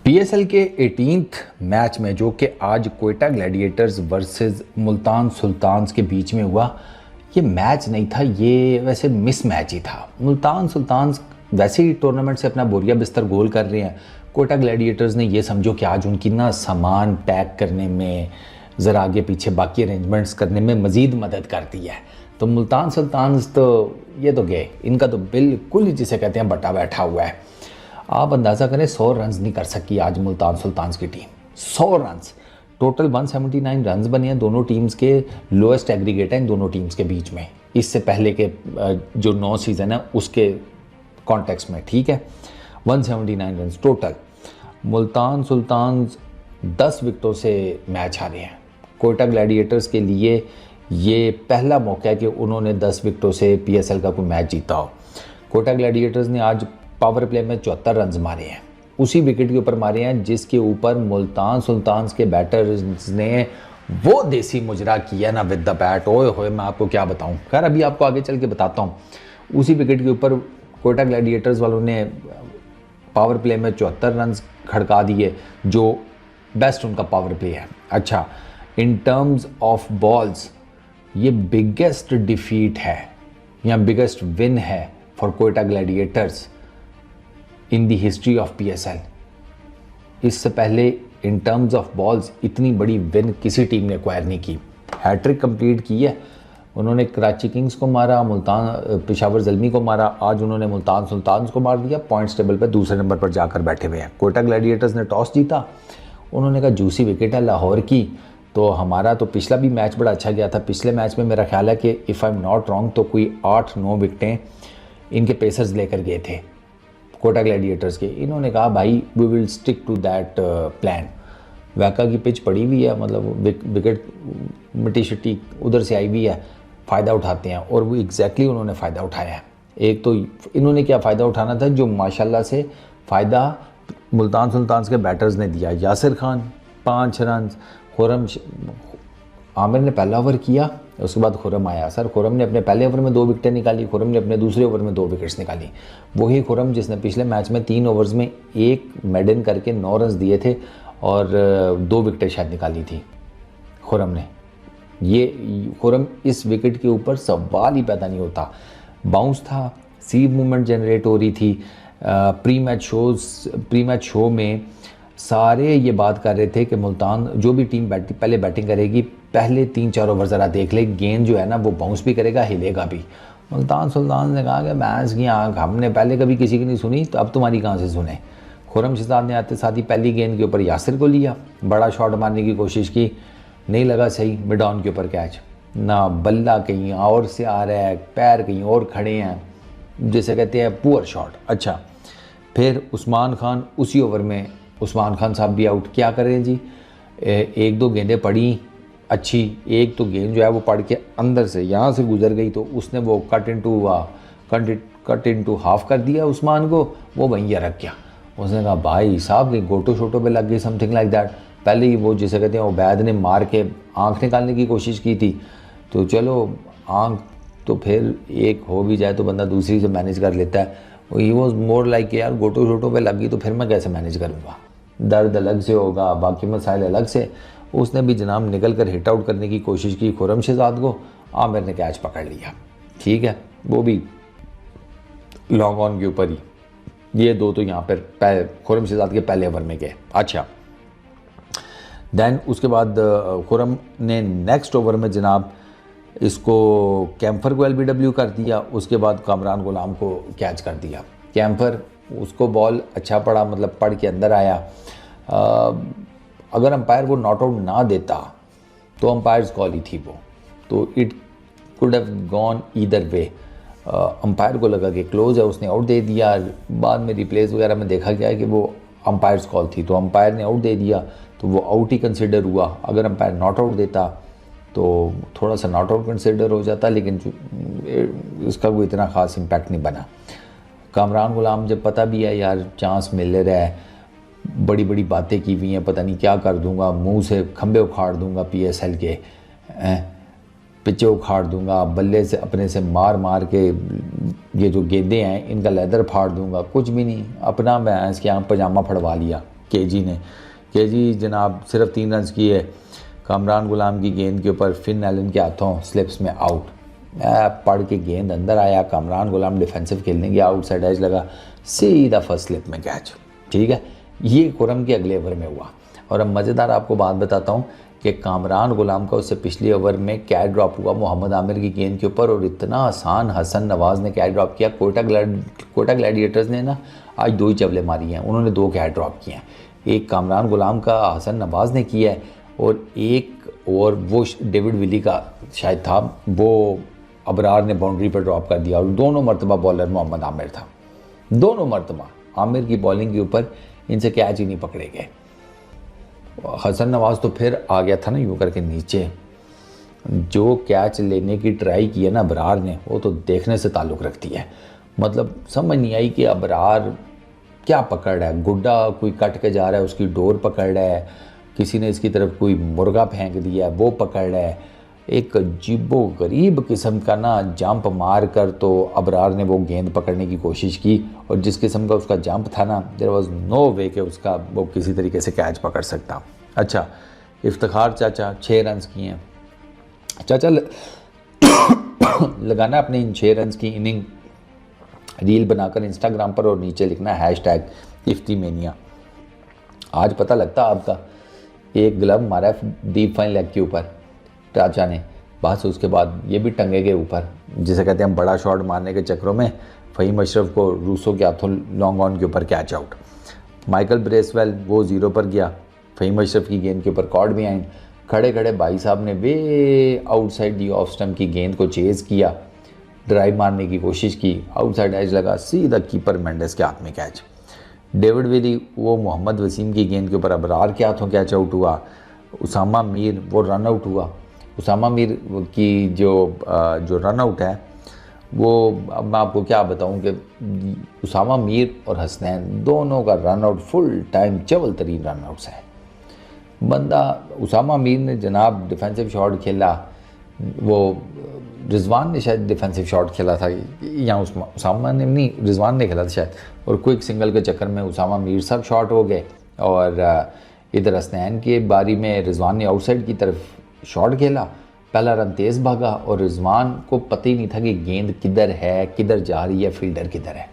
PSL के 18th match में जो कि आज Quetta Gladiators versus Multan Sultans के बीच में हुआ, ये मैच नहीं था, ये वैसे मिस मैच ही था। मुल्तान सुल्तान्स वैसे ही टूर्नामेंट से अपना बोरिया बिस्तर गोल कर रहे हैं। क्वेटा ग्लैडिएटर्स ने ये समझो कि आज उनकी ना सामान पैक करने में, ज़रा आगे पीछे बाकी अरेंजमेंट्स करने में मज़ीद मदद कर दी है। तो मुल्तान सुल्तान्स तो ये तो गए, इनका तो बिल्कुल ही जिसे कहते हैं बटा बैठा हुआ है। आप अंदाज़ा करें 100 रन्स नहीं कर सकी आज मुल्तान सुल्तान्स की टीम। 100 रन्स टोटल 179 रन्स बने हैं। दोनों टीम्स के लोएस्ट एग्रीगेट हैं इन दोनों टीम्स के बीच में, इससे पहले के जो 9 सीज़न है उसके कॉन्टेक्स्ट में, ठीक है। 179 रन्स टोटल। मुल्तान सुल्तान्स 10 विकेटों से मैच हारे हैं। क्वेटा ग्लैडिएटर्स के लिए ये पहला मौका है कि उन्होंने 10 विकेटों से पीएसएल का कोई मैच जीता हो। क्वेटा ग्लैडिएटर्स ने आज पावर प्ले में 74 रन्स मारे हैं, उसी विकेट के ऊपर मारे हैं जिसके ऊपर मुल्तान सुल्तान्स के बैटर्स ने वो देसी मुजरा किया ना विद द बैट, ओए होए मैं आपको क्या बताऊं। खैर अभी आपको आगे चल के बताता हूं। उसी विकेट के ऊपर क्वेटा ग्लैडिएटर्स वालों ने पावर प्ले में 74 रन्स खड़का दिए, जो बेस्ट उनका पावर प्ले है। अच्छा, इन टर्म्स ऑफ बॉल्स ये बिगेस्ट डिफीट है या बिगेस्ट विन है for Quetta Gladiators in the history of PSL. इससे पहले इन टर्म्स ऑफ बॉल्स इतनी बड़ी विन किसी टीम ने एक्वायर नहीं की। हैट्रिक कंप्लीट की है उन्होंने, कराची किंग्स को मारा, मुल्तान पेशावर ज़ल्मी को मारा, आज उन्होंने मुल्तान सुल्तान्स को मार दिया। पॉइंट्स टेबल पर दूसरे नंबर पर जाकर बैठे हुए हैं। क्वेटा ग्लैडिएटर्स ने टॉस जीता, उन्होंने कहा जूसी विकेट है लाहौर की, तो हमारा तो पिछला भी मैच बड़ा अच्छा गया था। पिछले मैच में मेरा ख्याल है कि if I am not wrong तो कोई 8-9 विकेटें इनके पेसर्स लेकर गए थे क्वेटा ग्लैडिएटर्स के। इन्होंने कहा भाई we will stick to that plan. वैका की पिच पड़ी हुई है, मतलब विकेट मिट्टी शिट्टी उधर से आई हुई है, फ़ायदा उठाते हैं, और वो एग्जैक्टली उन्होंने फ़ायदा उठाया है। एक तो इन्होंने क्या फ़ायदा उठाना था जो माशाल्लाह से फ़ायदा मुल्तान सुल्तान्स के बैटर्स ने दिया। यासिर खान 5 रन, खुरम आमिर ने पहला ओवर किया, उसके बाद खुरम आया। सर खुरम ने अपने पहले ओवर में 2 विकेटें निकाली, खुरम ने अपने दूसरे ओवर में 2 विकेट्स निकाली। वही खुरम जिसने पिछले मैच में 3 ओवर्स में 1 मेडन करके 9 रन दिए थे और 2 विकेटें शायद निकाली थी खुरम ने। ये खुरम इस विकेट के ऊपर सवाल ही पैदा नहीं होता। बाउंस था, सीव मूवमेंट जनरेट हो रही थी। प्री मैच शो में सारे ये बात कर रहे थे कि मुल्तान जो भी टीम पहले बैटिंग करेगी, पहले 3-4 ओवर ज़रा देख ले, गेंद जो है ना वो बाउंस भी करेगा, हिलेगा भी। मुल्तान सुल्तान ने कहा कि मैच की आँख हमने पहले कभी किसी की नहीं सुनी, तो अब तुम्हारी कहाँ से सुने। खुरम शहजाद ने आते साथ ही पहली गेंद के ऊपर यासिर को लिया, बड़ा शॉट मारने की कोशिश की, नहीं लगा सही, मिड ऑन के ऊपर कैच ना, बल्ला कहीं और से आ रहा है, पैर कहीं और खड़े हैं, जैसे कहते हैं पुअर शॉट। अच्छा, फिर उस्मान खान उसी ओवर में, उस्मान खान साहब भी आउट। क्या करें जी, 1-2 गेंदें पड़ी अच्छी, एक तो गेंद जो है वो पड़ के अंदर से यहाँ से गुजर गई, तो उसने वो कट इनटू हाफ कर दिया उस्मान को, वो वहीं रख गया। उसने कहा भाई साहब कहीं गोटो शोटो पे लग गई, समथिंग लाइक दैट। पहले ही वो जिसे कहते हैं उबैद ने मार के आँख निकालने की कोशिश की थी, तो चलो आँख तो फिर एक हो भी जाए तो बंदा दूसरी से मैनेज कर लेता है। ही वॉज मोर लाइक यार गोटो शोटो पे लग गई तो फिर मैं कैसे मैनेज करूँगा, दर्द अलग से होगा, बाकी मसाइल अलग से। उसने भी जनाब निकल कर हिट आउट करने की कोशिश की खुरम शहजाद को, आमिर ने कैच पकड़ लिया, ठीक है, वो भी लॉन्ग ऑन के ऊपर ही। ये 2 तो यहाँ पर खुरम शहजाद के पहले ओवर में गए। अच्छा, दैन उसके बाद खुरम ने नेक्स्ट ओवर में जनाब इसको कैम्फर को LBW कर दिया, उसके बाद कामरान गुलाम को कैच कर दिया। कैम्फर उसको बॉल अच्छा पड़ा, मतलब पड़ के अंदर आया। अगर अंपायर वो नॉट आउट ना देता तो अंपायर्स कॉल ही थी वो, तो it could have gone either way. Umpire को लगा कि क्लोज है, उसने आउट दे दिया। बाद में रिप्लेस वगैरह में देखा गया है कि वो अंपायर्स कॉल थी, तो अंपायर ने आउट दे दिया, तो वो आउट ही कंसिडर हुआ। अगर अंपायर नॉट आउट देता तो थोड़ा सा नॉट आउट कंसिडर हो जाता, लेकिन इसका कोई इतना ख़ास इम्पैक्ट नहीं बना। कामरान गुलाम जब पता भी है यार चांस मिल रहा है, बड़ी बड़ी बातें की हुई हैं, पता नहीं क्या कर दूंगा, मुंह से खंबे उखाड़ दूंगा, पीएसएल के पिच्चे उखाड़ दूंगा, बल्ले से अपने से मार मार के ये जो गेंदें हैं इनका लेदर फाड़ दूंगा, कुछ भी नहीं, अपना मैं इसके यहाँ पजामा फड़वा लिया, केजी ने। केजी जनाब सिर्फ 3 रन किए, कामरान गुलाम की गेंद के ऊपर फिन एलन के हाथों स्लिप्स में आउट। पड़ के गेंद अंदर आया, कामरान गुलाम डिफेंसिव खेलने गया, आउटसाइड एज लगा, सीधा फर्स्ट स्लिप में कैच। ठीक है, ये खुरम के अगले ओवर में हुआ। और अब मज़ेदार आपको बात बताता हूँ कि कामरान गुलाम का उससे पिछले ओवर में कैच ड्रॉप हुआ मोहम्मद आमिर की गेंद के ऊपर, और इतना आसान हसन नवाज़ ने कैच ड्रॉप किया। कोयटा ग्लैडिएटर्स ने ना आज 2 ही चवले मारी हैं, उन्होंने 2 कैच ड्रॉप किए हैं। एक कामरान गुलाम का हसन नवाज़ ने किया है, और एक और वो डेविड विली का शायद था, वो अबरार ने बाउंड्री पर ड्रॉप कर दिया। और दोनों मरतबा बॉलर मोहम्मद आमिर था, दोनों मरतबा आमिर की बॉलिंग के ऊपर इनसे कैच ही नहीं पकड़े गए। हसन नवाज़ तो फिर आ गया था ना यूँ करके नीचे। जो कैच लेने की ट्राई की है ना अबरार ने, वो तो देखने से ताल्लुक़ रखती है। मतलब समझ नहीं आई कि अबरार क्या पकड़ रहा है। गुड्डा कोई कट के जा रहा है, उसकी डोर पकड़ रहा है, किसी ने इसकी तरफ कोई मुर्गा फेंक दिया है, वो पकड़ रहा है। एक अजीबो गरीब किस्म का ना जंप मार कर तो अबरार ने वो गेंद पकड़ने की कोशिश की, और जिस किस्म का उसका जंप था ना, देयर वाज नो वे कि उसका वो किसी तरीके से कैच पकड़ सकता। अच्छा, इफ्तिखार चाचा 6 रन किए हैं। चाचा लगाना अपने इन 6 रन की इनिंग रील बनाकर इंस्टाग्राम पर, और नीचे लिखना #इफ्तीमेनिया। आज पता लगता आपका एक ग्लव मारा है डीप फाइन लेग के ऊपर चाचा ने, बस उसके बाद ये भी टंगे के ऊपर, जिसे कहते हैं बड़ा शॉट मारने के चक्करों में फ़हीम अशरफ को रूसो के हाथों लॉन्ग ऑन के ऊपर कैच आउट। माइकल ब्रेसवेल वो 0 पर गया, फ़हीम अशरफ की गेंद के ऊपर कॉर्ड बिहाइंड। खड़े खड़े भाई साहब ने वे आउटसाइड दी ऑफ स्टंप की गेंद को चेज़ किया, ड्राइव मारने की कोशिश की, आउटसाइड एज लगा, सीधा कीपर मेंडेस के हाथ में कैच। डेविड विली वो मोहम्मद वसीम की गेंद के ऊपर अबरार के हाथों कैच आउट हुआ। उसामा मीर वो रन आउट हुआ। उसामा मीर की जो रन आउट है वो, अब मैं आपको क्या बताऊं कि उसामा मीर और हसनैन दोनों का रन आउट फुल टाइम चवल तरीन रन आउट्स है। बंदा उसामा मीर ने जनाब डिफेंसिव शॉट खेला, वो रिजवान ने शायद डिफेंसिव शॉट खेला था, या उसामा ने नहीं, रिजवान ने खेला था शायद, और क्विक सिंगल के चक्कर में उसामा मीर सब शॉट हो गए। और इधर हसनैन की बारी में रिजवान ने आउटसाइड की तरफ शॉट खेला, पहला रन तेज़ भागा, और रिजवान को पता ही नहीं था कि गेंद किधर है, किधर जा रही है, फील्डर किधर है।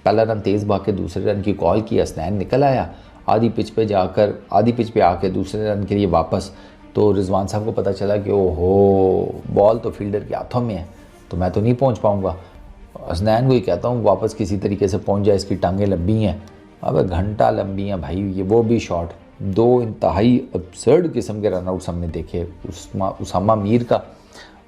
पहला रन तेज़ भाग के दूसरे रन की कॉल की, हसनैन निकल आया आधी पिच पे आके दूसरे रन के लिए वापस, तो रिजवान साहब को पता चला कि ओहो बॉल तो फील्डर के हाथों में है, तो मैं तो नहीं पहुंच पाऊंगा। हसनैन को ही कहता हूँ वापस किसी तरीके से पहुंच जाए, इसकी टांगें लंबी हैं, अब घंटा लंबी हैं भाई, ये वो भी शॉट। 2 इंतहाई अब्सर्ड किस्म के रनआउट्स हमने देखे, उसामा मीर का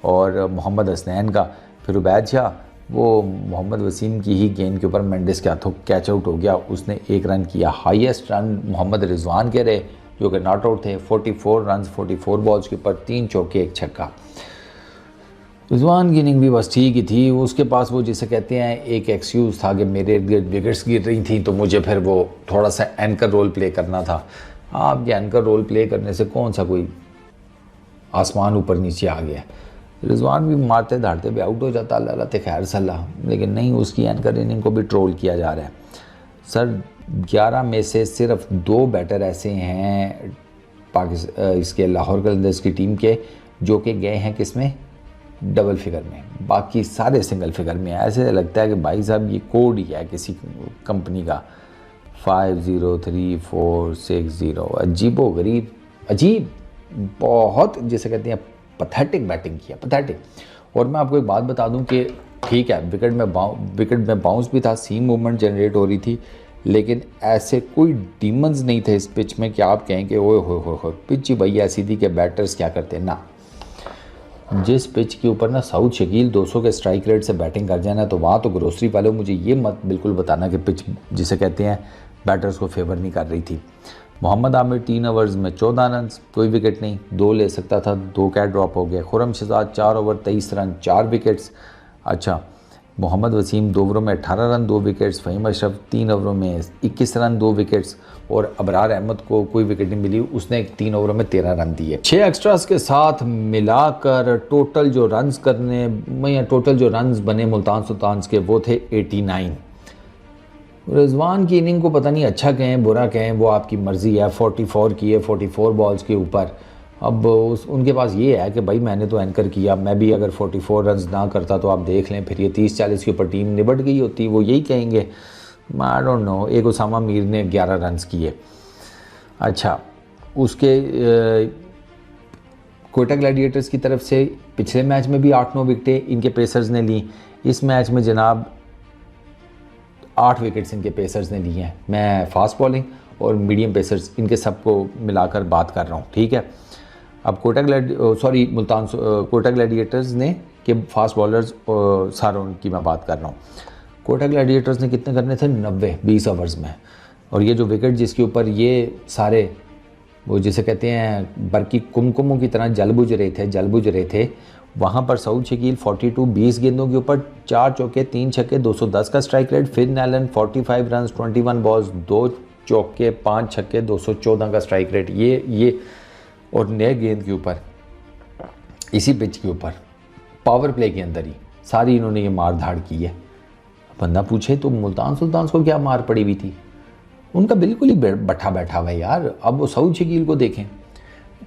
और मोहम्मद हसनैन का। फिर उबैद शाह वो मोहम्मद वसीम की ही गेंद के ऊपर मेंडिस के हाथों कैच आउट हो गया, उसने 1 रन किया। हाईएस्ट रन मोहम्मद रिजवान के रहे जो कि नॉट आउट थे, 44 रन 44 बॉल्स के ऊपर, 3 चौके 1 छक्का। रिजवान की इनिंग भी बस ठीक ही थी, उसके पास वो जिसे कहते हैं एक एक्सक्यूज़ था कि मेरे विकेट्स गिर रही थी तो मुझे फिर वो थोड़ा सा एंकर रोल प्ले करना था। आप ये एंकर रोल प्ले करने से कौन सा कोई आसमान ऊपर नीचे आ गया। रिजवान भी मारते धाड़ते भी आउट हो जाता, अल्लाह ते खैर सलाह, लेकिन नहीं, उसकी एंकर इनिंग को भी ट्रोल किया जा रहा है। सर 11 में से सिर्फ 2 बैटर ऐसे हैं इसके लाहौर कलंदर्स की टीम के जो कि गए हैं किसमें, डबल फिगर में, बाकी सारे सिंगल फिगर में। ऐसे लगता है कि भाई साहब ये कोड ही है किसी कंपनी का, 503460। अजीबो गरीब, अजीब, बहुत जिसे कहते हैं पैथेटिक बैटिंग किया, पैथेटिक। और मैं आपको एक बात बता दूं कि ठीक है विकेट में बाउंस भी था, सीम मूवमेंट जनरेट हो रही थी, लेकिन ऐसे कोई डीमंस नहीं थे इस पिच में कि आप कहें कि ओए हो पिच ही भैया ऐसी थी कि बैटर्स क्या करते ना। जिस पिच के ऊपर ना साउथ शकील 200 के स्ट्राइक रेट से बैटिंग कर जाना, तो वहाँ तो ग्रोसरी वाले मुझे ये मत बिल्कुल बताना कि पिच जिसे कहते हैं बैटर्स को फेवर नहीं कर रही थी। मोहम्मद आमिर 3 ओवर्स में 14 रन, कोई विकेट नहीं, 2 ले सकता था, 2 कैच ड्रॉप हो गए। Khurram Shahzad 4 over 23 run 4 wickets. अच्छा, मोहम्मद वसीम 2 ओवरों में 18 रन 2 विकेट्स। फ़हीम अशरफ 3 ओवरों में 21 रन 2 विकेट्स, और अबरार अहमद को कोई विकेट नहीं मिली, उसने 3 ओवरों में 13 रन दिए। 6 एक्स्ट्रास के साथ मिलाकर टोटल जो रन्स बने मुल्तान सुल्तान्स के वो थे 89। रिजवान की इनिंग को पता नहीं अच्छा कहें बुरा कहें, वो आपकी मर्ज़ी है। 44 की है 44 बॉल्स के ऊपर। अब उनके पास ये है कि भाई मैंने तो एंकर किया, मैं भी अगर 44 रन ना करता तो आप देख लें फिर ये 30-40 के ऊपर टीम निबट गई होती, वो यही कहेंगे। I don't know. एक उसामा मीर ने 11 रन किए। अच्छा, उसके कोयटा ग्लैडिएटर्स की तरफ से पिछले मैच में भी 8-9 विकेटें इनके पेसर्स ने ली। इस मैच में जनाब 8 विकेट्स इनके पेसर्स ने लिए हैं। मैं फास्ट बॉलिंग और मीडियम पेसर्स इनके सबको मिलाकर बात कर रहा हूँ, ठीक है। अब कोयटा ग्लैडिएटर्स ने कि फास्ट बॉलर्स सारों की मैं बात कर रहा हूँ। कोयटा ग्लैडिएटर्स ने कितने करने थे? 90 20 ओवर्स में। और ये जो विकेट जिसके ऊपर ये सारे वो जिसे कहते हैं बरकी कुमकुमों की तरह जल बुझ रहे थे, वहाँ पर सऊद शकील 42 20 गेंदों के ऊपर 4 चौके 3 छक्के 210 का strike rate. Finn Allen 45 run 21 balls 2 चौके 5 छक्के 214 का स्ट्राइक रेट। ये और नए गेंद के ऊपर इसी पिच के ऊपर पावर प्ले के अंदर ही सारी इन्होंने ये मार धाड़ की है। बंदा पूछे तो मुल्तान सुल्तान्स को क्या मार पड़ी हुई थी? उनका बिल्कुल ही बैठा हुआ है यार। अब वो सऊद शकील को देखें,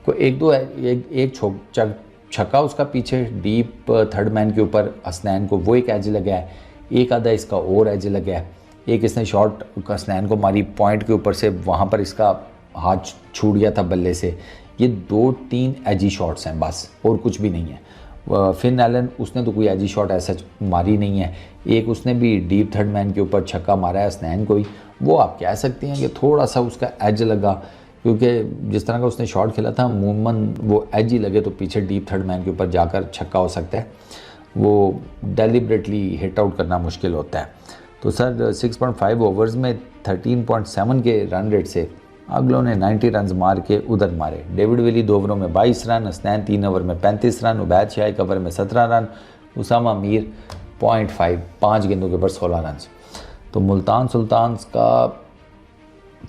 एक छक्का उसका पीछे डीप थर्ड मैन के ऊपर हसनैन को वो एक एज लगा है, एक आधा इसका और एज लगा है, एक इसने शॉट हसनैन को मारी पॉइंट के ऊपर से, वहाँ पर इसका हाथ छूट गया था बल्ले से। ये 2-3 एजी शॉट्स हैं बस, और कुछ भी नहीं है। फिन एलन उसने तो कोई एजी शॉट ऐसा मारी नहीं है। एक उसने भी डीप थर्ड मैन के ऊपर छक्का मारा है हसनैन को ही, वो आप कह सकते हैं कि थोड़ा सा उसका एज लगा, क्योंकि जिस तरह का उसने शॉट खेला था अमूमन वो एज ही लगे तो पीछे डीप थर्ड मैन के ऊपर जाकर छक्का हो सकता है। वो डेलिबरेटली हिट आउट करना मुश्किल होता है। तो सर 6.5 ओवर्स में 13.7 के रन रेट से अगलों ने 90 रन मार के उधर मारे। डेविड विली 2 ओवरों में 22 रन, हसनैन 3 ओवर में 35 रन, उबैद शाह 1 ओवर में 17 रन, उसामा मीर 5 गेंदों के ऊपर 16 रन। तो मुल्तान सुल्तान्स का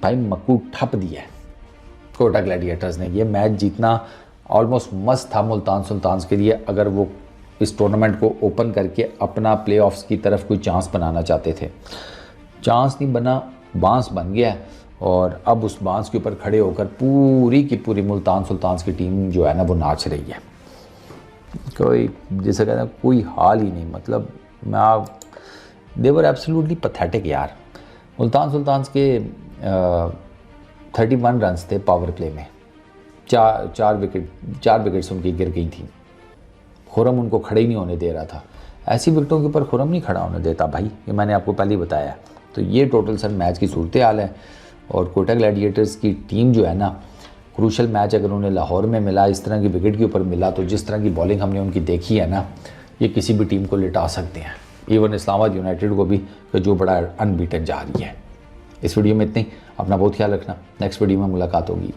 भाई मक्कू ठप दिया है कोयटा ग्लैडिएटर्स ने। ये मैच जीतना ऑलमोस्ट मस्त था मुल्तान सुल्तान्स के लिए, अगर वो इस टूर्नामेंट को ओपन करके अपना प्लेऑफ्स की तरफ कोई चांस बनाना चाहते थे। चांस नहीं बना, बांस बन गया, और अब उस बांस के ऊपर खड़े होकर पूरी की पूरी मुल्तान सुल्तान्स की टीम जो है ना वो नाच रही है। कोई जैसे कहते हैं कोई हाल ही नहीं, मतलब दे वर एब्सोल्युटली पैथेटिक यार। मुल्तान सुल्तान्स के 31 रन्स थे पावर प्ले में, चार विकेट्स उनकी गिर गई थी। खुरम उनको खड़े ही नहीं होने दे रहा था। ऐसी विकेटों के ऊपर खुरम नहीं खड़ा होने देता भाई, ये मैंने आपको पहले ही बताया। तो ये टोटल सर मैच की सूरत हाल है। और कोयटा ग्लैडिएटर्स की टीम जो है ना, क्रूशल मैच अगर उन्हें लाहौर में मिला, इस तरह की विकेट के ऊपर मिला, तो जिस तरह की बॉलिंग हमने उनकी देखी है ना, ये किसी भी टीम को लिटा सकते हैं, इवन इस्लामाबाद यूनाइटेड को भी, जो बड़ा अनबीटन जा रही है। इस वीडियो में इतनी। अपना बहुत ख्याल रखना। नेक्स्ट वीडियो में मुलाकात होगी।